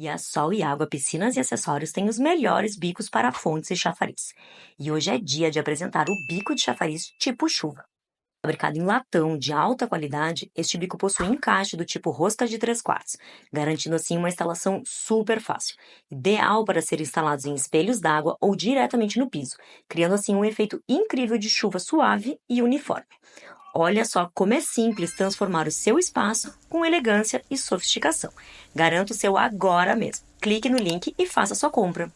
E a Sol e Água Piscinas e Acessórios têm os melhores bicos para fontes e chafariz. E hoje é dia de apresentar o bico de chafariz tipo chuva. Fabricado em latão de alta qualidade, este bico possui encaixe do tipo rosca de 3/4, garantindo assim uma instalação super fácil. Ideal para ser instalados em espelhos d'água ou diretamente no piso, criando assim um efeito incrível de chuva suave e uniforme. Olha só como é simples transformar o seu espaço com elegância e sofisticação. Garanta o seu agora mesmo. Clique no link e faça sua compra.